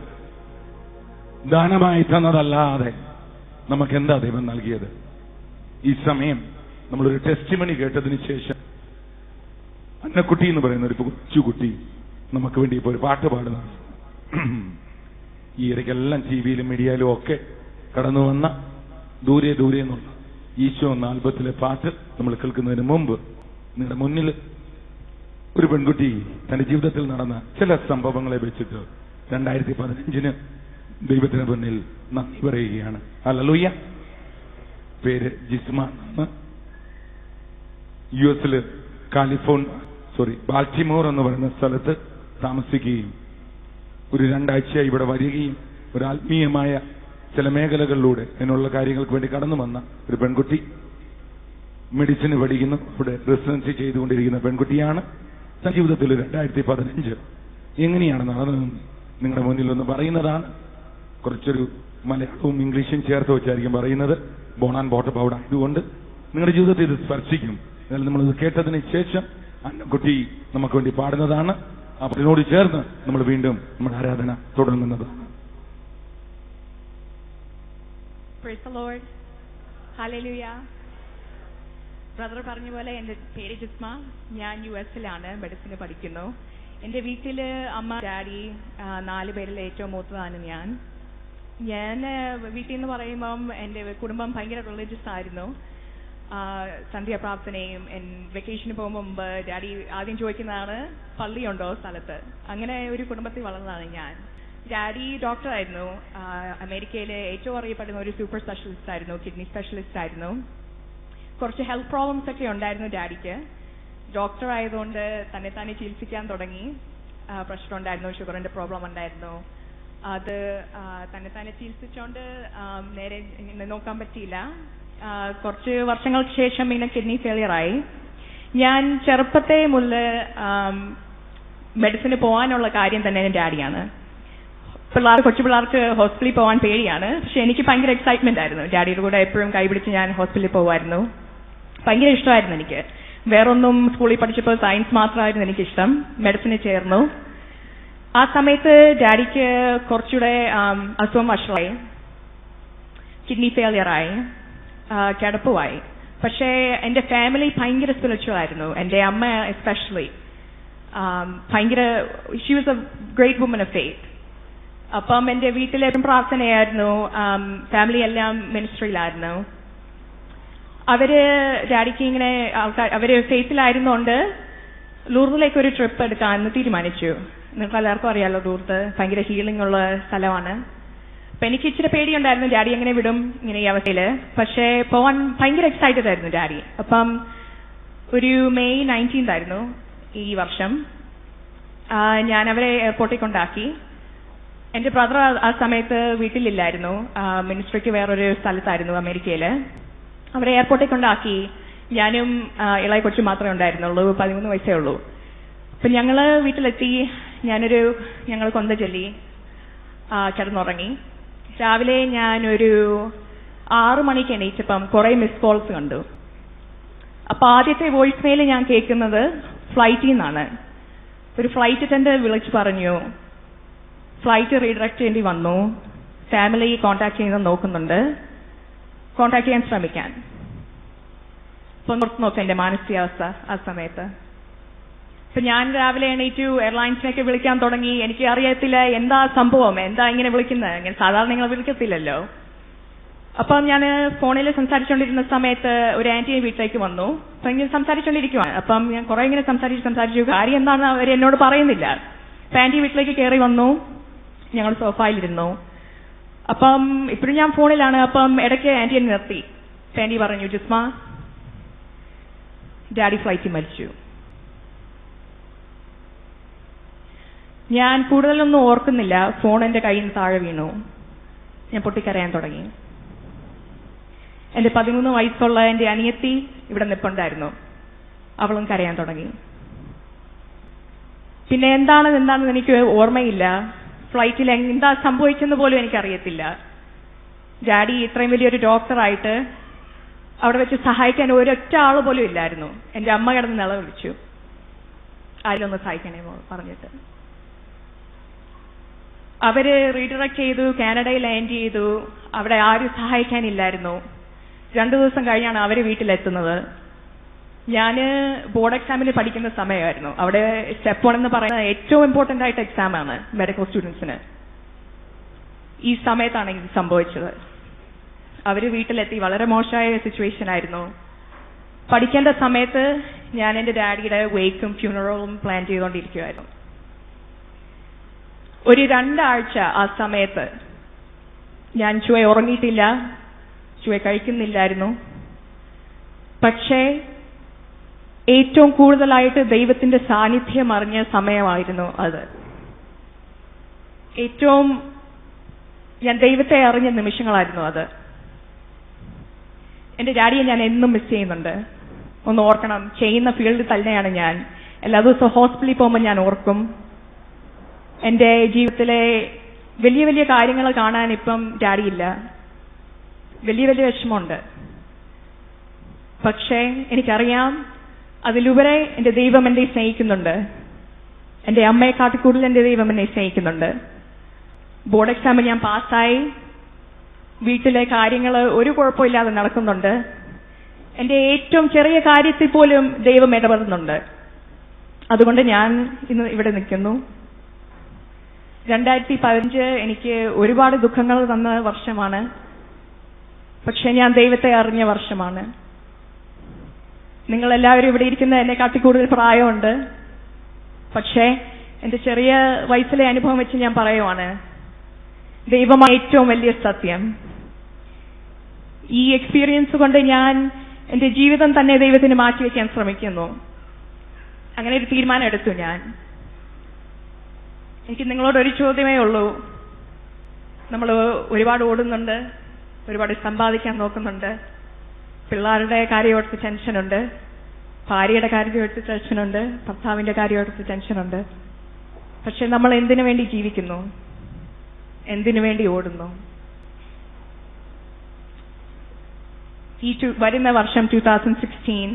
ദാനമായി തന്നതല്ലാതെ നമുക്കെന്താ ദൈവം നൽകിയത്? ഈ സമയം നമ്മളൊരു ടെസ്റ്റിമണി കേട്ടതിന് ശേഷം അന്നക്കുട്ടി എന്ന് പറയുന്ന ഒരു കൊച്ചുകുട്ടി നമുക്ക് വേണ്ടി ഇപ്പോൾ ഒരു പാട്ട് പാടുന്നതാണ്. ഈ ഇടയ്ക്കെല്ലാം ടി വിയിലും മീഡിയയിലും ഒക്കെ കടന്നു വന്ന ദൂരെ ദൂരെ എന്നുള്ള ഈശോ എന്ന ആൽബത്തിലെ പാട്ട് നമ്മൾ കേൾക്കുന്നതിന് മുമ്പ് നിങ്ങളുടെ മുന്നിൽ ഒരു പെൺകുട്ടി തന്റെ ജീവിതത്തിൽ നടന്ന ചില സംഭവങ്ങളെ വെച്ചിട്ട് 2015 ദൈവത്തിന് മുന്നിൽ നന്ദി പറയുകയാണ്. ഹല്ലേലൂയ. പേര് ജിസ്മ എന്നാണ്. US ബാൾട്ടിമോർ എന്ന് പറയുന്ന സ്ഥലത്ത് താമസിക്കുകയും ഒരു 2 ആഴ്ചയായി ഇവിടെ വരികയും ഒരു ആത്മീയമായ ചില മേഖലകളിലൂടെ അതിനുള്ള കാര്യങ്ങൾക്ക് വേണ്ടി കടന്നു വന്ന ഒരു പെൺകുട്ടി. മെഡിസിന് പഠിക്കുന്നു, ഇവിടെ റെസിഡൻസി ചെയ്തുകൊണ്ടിരിക്കുന്ന പെൺകുട്ടിയാണ്. തന്റെ ജീവിതത്തിൽ 2015 എങ്ങനെയാണ് നടന്നതെന്ന് നിങ്ങളുടെ മുന്നിൽ ഒന്ന് പറയുന്നതാണ്. കുറച്ചൊരു മലയാളവും ഇംഗ്ലീഷും ചേർത്ത് വെച്ചായിരിക്കും പറയുന്നത്. ബോൺ ആൻഡ് ബോട്ടപ്പ് ഔട്ട് ആയതുകൊണ്ട് നിങ്ങളുടെ ജീവിതത്തിൽ ഇത് സ്പർശിക്കും. എന്നാൽ നമ്മളിത് കേട്ടതിന് ശേഷം അന്നക്കുട്ടി നമുക്ക് വേണ്ടി പാടുന്നതാണ്. അതിനോട് ചേർന്ന് നമ്മൾ വീണ്ടും നമ്മുടെ ആരാധന തുടങ്ങുന്നതാണ്. Praise the Lord. Hallelujah. Brother പറഞ്ഞ പോലെ എൻ്റെ പേര് ജിസ്മ. ഞാൻ US-ലാണ് മെഡിസിന് പഠിക്കുന്നു. എൻ്റെ വീട്ടിൽ അമ്മ, ഡാഡി, 4 പേരിൽ ഏറ്റവും മൂത്തതാണ് ഞാൻ. വീട്ടിൽ നിന്ന് പറയുമ്പം എൻ്റെ കുടുംബം ഭയങ്കര റിലീജിയസ് ആയിരുന്നു. സന്ധ്യാപ്രാർത്ഥനയും വെക്കേഷന് പോകുമ്പോൾ മുമ്പ് ഡാഡി ആദ്യം ചോദിക്കുന്നതാണ് പള്ളിയുണ്ടോ സ്ഥലത്ത്. അങ്ങനെ ഒരു കുടുംബത്തിൽ വളർന്നതാണ് ഞാൻ. ഡാഡി ഡോക്ടറായിരുന്നു. അമേരിക്കയിലെ ഏറ്റവും അറിയപ്പെടുന്ന ഒരു സൂപ്പർ സ്പെഷ്യലിസ്റ്റ് ആയിരുന്നു, കിഡ്നി സ്പെഷ്യലിസ്റ്റ് ആയിരുന്നു. കുറച്ച് ഹെൽത്ത് പ്രോബ്ലംസ് ഒക്കെ ഉണ്ടായിരുന്നു ഡാഡിക്ക്. ഡോക്ടർ ആയതുകൊണ്ട് തന്നെ ചികിത്സിക്കാൻ തുടങ്ങി. പ്രഷർ ഉണ്ടായിരുന്നു, ഷുഗറിന്റെ പ്രോബ്ലം ഉണ്ടായിരുന്നു. അത് തന്നെ ചികിത്സിച്ചുകൊണ്ട് നേരെ നോക്കാൻ പറ്റിയില്ല. കുറച്ച് വർഷങ്ങൾക്ക് ശേഷം ഇങ്ങനെ കിഡ്നി ഫെയിലിയർ ആയി. ഞാൻ ചെറുപ്പത്തെ മുതൽ മെഡിസിന് പോകാനുള്ള കാര്യം തന്നെ എൻ്റെ ഡാഡിയാണ്. കൊച്ചു പിള്ളേർക്ക് ഹോസ്പിറ്റലിൽ പോകാൻ പേടിയാണ്, പക്ഷെ എനിക്ക് ഭയങ്കര എക്സൈറ്റ്മെന്റ് ആയിരുന്നു. ഡാഡിയുടെ കൂടെ എപ്പോഴും കൈപിടിച്ച് ഞാൻ ഹോസ്പിറ്റലിൽ പോകുമായിരുന്നു. ഭയങ്കര ഇഷ്ടമായിരുന്നു എനിക്ക്. വേറൊന്നും സ്കൂളിൽ പഠിച്ചപ്പോൾ സയൻസ് മാത്രമായിരുന്നു എനിക്കിഷ്ടം. മെഡിസിന് ചേർന്നു. ആ സമയത്ത് ഡാഡിക്ക് കുറച്ചുകൂടെ അസുഖം വഷളായി, കിഡ്നി ഫെയിലിയർ ആയി, കിടപ്പുമായി. പക്ഷേ എൻ്റെ ഫാമിലി ഭയങ്കര സ്പിരിച്വൽ ആയിരുന്നു. എൻ്റെ അമ്മ എസ്പെഷ്യലി ഭയങ്കര, she was a great woman of faith. അപ്പം എൻ്റെ വീട്ടിലേക്കും പ്രാർത്ഥനയായിരുന്നു. ഫാമിലി എല്ലാം മിനിസ്ട്രിയിലായിരുന്നു. ഡാഡിക്ക് ഇങ്ങനെ അവര് ഫെയ്ത്തിലായിരുന്നുകൊണ്ട് ലൂർദിലേക്ക് ഒരു ട്രിപ്പ് എടുക്കാമെന്ന് തീരുമാനിച്ചു. നിങ്ങൾക്ക് എല്ലാവർക്കും അറിയാലോ, ലൂർദ് ഭയങ്കര ഹീലിംഗ് ഉള്ള സ്ഥലമാണ്. അപ്പൊ എനിക്ക് ഇച്ചിരി പേടിയുണ്ടായിരുന്നു ഡാഡി എങ്ങനെ വിടും ഇങ്ങനെ ഈ അവസ്ഥയില്. പക്ഷേ പോവാൻ ഭയങ്കര എക്സൈറ്റഡ് ആയിരുന്നു ഡാഡി. അപ്പം ഒരു May 19 ആയിരുന്നു ഈ വർഷം. ഞാൻ അവരെ എയർപോർട്ടിൽ കൊണ്ടാക്കി. എന്റെ ബ്രദർ ആ സമയത്ത് വീട്ടിലില്ലായിരുന്നു, മിനിസ്ട്രിക്ക് വേറൊരു സ്ഥലത്തായിരുന്നു അമേരിക്കയില്. അവരെ എയർപോർട്ടിൽ കൊണ്ടാക്കി. ഞാനും ഇളയ കൊച്ചു മാത്രമേ ഉണ്ടായിരുന്നുള്ളൂ, 13 വയസ്സേ ഉള്ളൂ. അപ്പൊ ഞങ്ങള് വീട്ടിലെത്തി. ഞങ്ങൾ കൊന്ത ചൊല്ലി കിടന്നുറങ്ങി. രാവിലെ ഞാനൊരു 6 മണിക്ക് എണീറ്റപ്പം കുറെ മിസ് കോൾസ് കണ്ടു. അപ്പൊ ആദ്യത്തെ വോയിസ് മെയിൽ ഞാൻ കേൾക്കുന്നത് ഫ്ലൈറ്റിൽ നിന്നാണ്. ഒരു ഫ്ലൈറ്റ് അറ്റൻഡന്റ് വിളിച്ച് പറഞ്ഞു, ഫ്ലൈറ്റ് റീഡയറക്ട് ചെയ്യേണ്ടി വന്നു, ഫാമിലി കോൺടാക്ട് ചെയ്യുന്നത് നോക്കുന്നുണ്ട്, കോൺടാക്ട് ചെയ്യാൻ ശ്രമിക്കാൻ. ഇപ്പൊ പുറത്ത് നോക്കാം എന്റെ മാനസികാവസ്ഥ ആ സമയത്ത്. അപ്പൊ ഞാൻ രാവിലെ എണീറ്റു, എയർലൈൻസിനൊക്കെ വിളിക്കാൻ തുടങ്ങി. എനിക്ക് അറിയത്തില്ല എന്താ സംഭവം, എന്താ ഇങ്ങനെ വിളിക്കുന്നത്, ഇങ്ങനെ സാധാരണ നിങ്ങൾ വിളിക്കത്തില്ലല്ലോ. അപ്പം ഞാൻ ഫോണിൽ സംസാരിച്ചുകൊണ്ടിരുന്ന സമയത്ത് ഒരു ആന്റിയെ വീട്ടിലേക്ക് വന്നു. അപ്പൊ ഇങ്ങനെ സംസാരിച്ചുകൊണ്ടിരിക്കുവാണ്. അപ്പം ഞാൻ കുറെ ഇങ്ങനെ സംസാരിച്ചു. കാര്യം എന്താണെന്ന് അവർ എന്നോട് പറയുന്നില്ല. അപ്പൊ ആന്റി വീട്ടിലേക്ക് കയറി വന്നു. ഞങ്ങൾ സോഫായിലിരുന്നു. അപ്പം ഇപ്പോഴും ഞാൻ ഫോണിലാണ്. അപ്പം ഇടയ്ക്ക് ആന്റിയെ നിർത്തി. ആന്റി പറഞ്ഞു, ജിസ്മ, ഡാഡി ഫ്ലൈറ്റിൽ മരിച്ചു. ഞാൻ കൂടുതലൊന്നും ഓർക്കുന്നില്ല. ഫോൺ എന്റെ കയ്യിൽ നിന്ന് താഴെ വീണു. ഞാൻ പൊട്ടിക്കരയാൻ തുടങ്ങി. എന്റെ 13 വയസ്സുള്ള എന്റെ അനിയത്തി ഇവിടെ നിൽപ്പുണ്ടായിരുന്നു. അവളും കരയാൻ തുടങ്ങി. പിന്നെ എന്താണെന്ന് എനിക്ക് ഓർമ്മയില്ല. ഫ്ലൈറ്റിൽ എന്താ സംഭവിച്ചെന്ന് പോലും എനിക്കറിയത്തില്ല. ഡാഡി ഇത്രയും വലിയൊരു ഡോക്ടറായിട്ട് അവിടെ വെച്ച് സഹായിക്കാൻ ഒരൊറ്റ ആള് പോലും ഇല്ലായിരുന്നു. എന്റെ അമ്മ കിടന്ന് നിലവിളിച്ചു, ആരിലൊന്ന് സഹായിക്കണേ പറഞ്ഞിട്ട്. അവര് റീഡയറക്ട് ചെയ്തു, കാനഡയിൽ ലാൻഡ് ചെയ്തു. അവിടെ ആരും സഹായിക്കാനില്ലായിരുന്നു. 2 ദിവസം കഴിഞ്ഞാണ് അവര് വീട്ടിലെത്തുന്നത്. ഞാന് ബോർഡ് എക്സാമിന് പഠിക്കുന്ന സമയമായിരുന്നു. അവിടെ സ്റ്റെപ്പ് 1 എന്ന് പറയുന്നത് ഏറ്റവും ഇമ്പോർട്ടന്റ് ആയിട്ട് എക്സാം ആണ് മെഡിക്കൽ സ്റ്റുഡൻസിന്. ഈ സമയത്താണ് ഇത് സംഭവിച്ചത്. അവര് വീട്ടിലെത്തി. വളരെ മോശമായ സിറ്റുവേഷൻ ആയിരുന്നു. പഠിക്കേണ്ട സമയത്ത് ഞാൻ എന്റെ ഡാഡിയുടെ വേക്കും ഫ്യൂണറലും പ്ലാൻ ചെയ്തുകൊണ്ടിരിക്കുമായിരുന്നു. ഒരു 2 ആഴ്ച ആ സമയത്ത് ഞാൻ ചുവ ഉറങ്ങിയിട്ടില്ല, ചുവ കഴിക്കുന്നില്ലായിരുന്നു. പക്ഷേ ഏറ്റവും കൂടുതലായിട്ട് ദൈവത്തിന്റെ സാന്നിധ്യം അറിഞ്ഞ സമയമായിരുന്നു അത്. ഏറ്റവും ഞാൻ ദൈവത്തെ അറിഞ്ഞ നിമിഷങ്ങളായിരുന്നു അത്. എന്റെ ഡാഡിയെ ഞാൻ എന്നും മിസ് ചെയ്യുന്നുണ്ട്. ഒന്ന് ഓർക്കണം, ചെയ്യുന്ന ഫീൽഡിൽ തന്നെയാണ് ഞാൻ. എല്ലാ ദിവസവും ഹോസ്പിറ്റലിൽ പോകുമ്പോൾ ഞാൻ ഓർക്കും. എന്റെ ജീവിതത്തിലെ വലിയ വലിയ കാര്യങ്ങൾ കാണാൻ ഇപ്പം ഡാഡിയില്ല. വലിയ വലിയ വിഷമമുണ്ട്. പക്ഷേ എനിക്കറിയാം, അതിലുപരി എന്റെ ദൈവം എന്നെ സ്നേഹിക്കുന്നുണ്ട്. എന്റെ അമ്മയെക്കാട്ടി കൂടുതൽ എന്റെ ദൈവം എന്നെ സ്നേഹിക്കുന്നുണ്ട്. ബോർഡ് എക്സാമിൽ ഞാൻ പാസ്സായി. വീട്ടിലെ കാര്യങ്ങൾ ഒരു കുഴപ്പമില്ലാതെ നടക്കുന്നുണ്ട്. എന്റെ ഏറ്റവും ചെറിയ കാര്യത്തിൽ പോലും ദൈവം ഇടപെടുന്നുണ്ട്. അതുകൊണ്ട് ഞാൻ ഇന്ന് ഇവിടെ നിൽക്കുന്നു. 2015 എനിക്ക് ഒരുപാട് ദുഃഖങ്ങൾ തന്ന വർഷമാണ്. പക്ഷെ ഞാൻ ദൈവത്തെ അറിഞ്ഞ വർഷമാണ്. നിങ്ങളെല്ലാവരും ഇവിടെ ഇരിക്കുന്ന എന്നെക്കാട്ടി കൂടുതൽ പ്രായമുണ്ട്. പക്ഷേ എന്റെ ചെറിയ വയസ്സിലെ അനുഭവം വെച്ച് ഞാൻ പറയുവാണ്, ദൈവമാണ് ഏറ്റവും വലിയ സത്യം. ഈ എക്സ്പീരിയൻസ് കൊണ്ട് ഞാൻ എന്റെ ജീവിതം തന്നെ ദൈവത്തിന് മാറ്റിവെക്കാൻ ശ്രമിക്കുന്നു. അങ്ങനെ ഒരു തീരുമാനം എടുത്തു ഞാൻ. എനിക്ക് നിങ്ങളോട് ഒരു ചോദ്യമേ ഉള്ളൂ. നമ്മൾ ഒരുപാട് ഓടുന്നുണ്ട്, ഒരുപാട് സമ്പാദിക്കാൻ നോക്കുന്നുണ്ട്, പിള്ളേരുടെ കാര്യമോർത്ത് ടെൻഷനുണ്ട്, ഭാര്യയുടെ കാര്യമോർത്ത് ടെൻഷനുണ്ട്, ഭർത്താവിന്റെ കാര്യമോർത്ത് ടെൻഷനുണ്ട്. പക്ഷെ നമ്മൾ എന്തിനു വേണ്ടി ജീവിക്കുന്നു? എന്തിനു വേണ്ടി ഓടുന്നു? ഈ വരുന്ന വർഷം 2016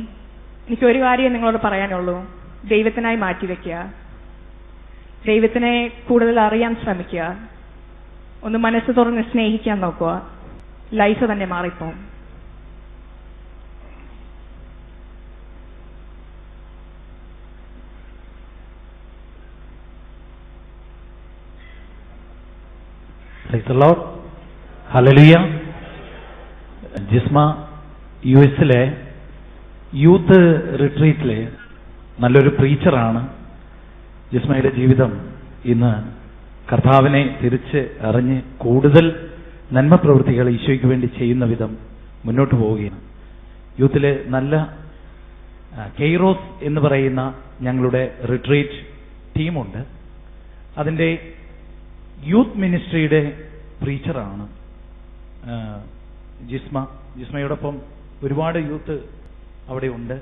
എനിക്ക് ഒരു കാര്യം നിങ്ങളോട് പറയാനുള്ളൂ. ദൈവത്തിനായി മാറ്റിവെക്കുക. ദൈവത്തിനെ കൂടുതൽ അറിയാൻ ശ്രമിക്കുക. ഒന്ന് മനസ്സ് തുറന്ന് സ്നേഹിക്കാൻ നോക്കുക. ലൈഫ് തന്നെ മാറിപ്പോവും. Praise the Lord. Hallelujah. Jisma യുഎസിലെ യൂത്ത് റിട്രീറ്റിലെ നല്ലൊരു പ്രീച്ചറാണ്. ജിസ്മയുടെ ജീവിതം ഇന്ന് കർത്താവിനെ തിരിച്ച് അറിഞ്ഞ് കൂടുതൽ നന്മ പ്രവൃത്തികൾ ഈശോയ്ക്ക് വേണ്ടി ചെയ്യുന്ന വിധം മുന്നോട്ട് പോവുകയാണ്. യൂത്തിലെ നല്ല കെയ്റോസ് എന്ന് പറയുന്ന ഞങ്ങളുടെ റിട്രീറ്റ് ടീമുണ്ട്. അതിൻ്റെ യൂത്ത് മിനിസ്ട്രിയുടെ പ്രീച്ചറാണ് ജിസ്മയോടൊപ്പം ഒരുപാട് യൂത്ത് അവിടെ ഉണ്ട്.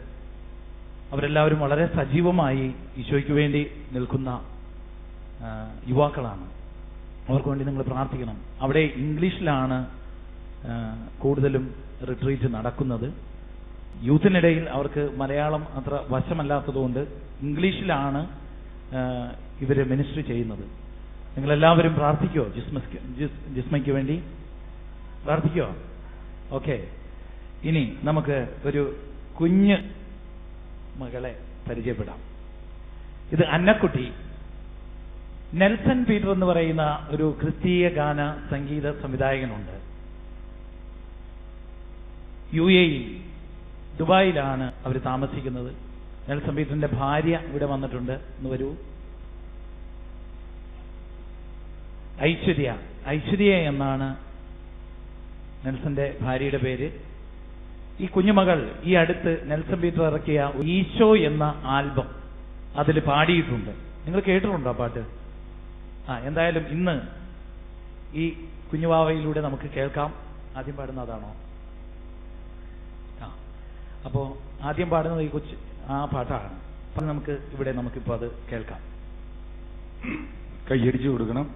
അവരെല്ലാവരും വളരെ സജീവമായി ഈശോയ്ക്ക് വേണ്ടി നിൽക്കുന്ന യുവാക്കളാണ്. അവർക്ക് വേണ്ടി നിങ്ങൾ പ്രാർത്ഥിക്കണം. അവിടെ ഇംഗ്ലീഷിലാണ് കൂടുതലും റിട്രീറ്റ് നടക്കുന്നത്. യൂത്തിനിടയിൽ അവർക്ക് മലയാളം അത്ര വശമല്ലാത്തതുകൊണ്ട് ഇംഗ്ലീഷിലാണ് ഇവർ മിനിസ്ട്രി ചെയ്യുന്നത്. നിങ്ങളെല്ലാവരും പ്രാർത്ഥിക്കുമോ? ജിസ്മയ്ക്ക് വേണ്ടി പ്രാർത്ഥിക്കുമോ? ഓക്കെ. ഇനി നമുക്ക് ഒരു കുഞ്ഞ് മകളെ പരിചയപ്പെടാം. ഇത് അന്നക്കുട്ടി. നെൽസൺ പീറ്റർ എന്ന് പറയുന്ന ഒരു ക്രിസ്തീയ ഗാന സംഗീത സംവിധായകനുണ്ട്. UAE ദുബായിലാണ് അവർ താമസിക്കുന്നത്. നെൽസൺ പീറ്ററിന്റെ ഭാര്യ ഇവിടെ വന്നിട്ടുണ്ട്. ഒന്ന് വരൂ. ഐശ്വര്യ എന്നാണ് നെൽസന്റെ ഭാര്യയുടെ പേര്. ഈ കുഞ്ഞുമകൾ ഈ അടുത്ത് നെൽസൺ പീറ്റർ ഇറക്കിയ ഈശോ എന്ന ആൽബം അതിൽ പാടിയിട്ടുണ്ട്. നിങ്ങൾ കേട്ടിട്ടുണ്ടോ ആ പാട്ട്? എന്തായാലും ഇന്ന് ഈ കുഞ്ഞുവാവയിലൂടെ നമുക്ക് കേൾക്കാം. ആദ്യം പാടുന്ന അതാണോ? അപ്പോ ആദ്യം പാടുന്നത് ഈ ആ പാട്ടാണ്. നമുക്കിപ്പോൾ അത് കേൾക്കാം. കൈയടിച്ചു കൊടുക്കണം.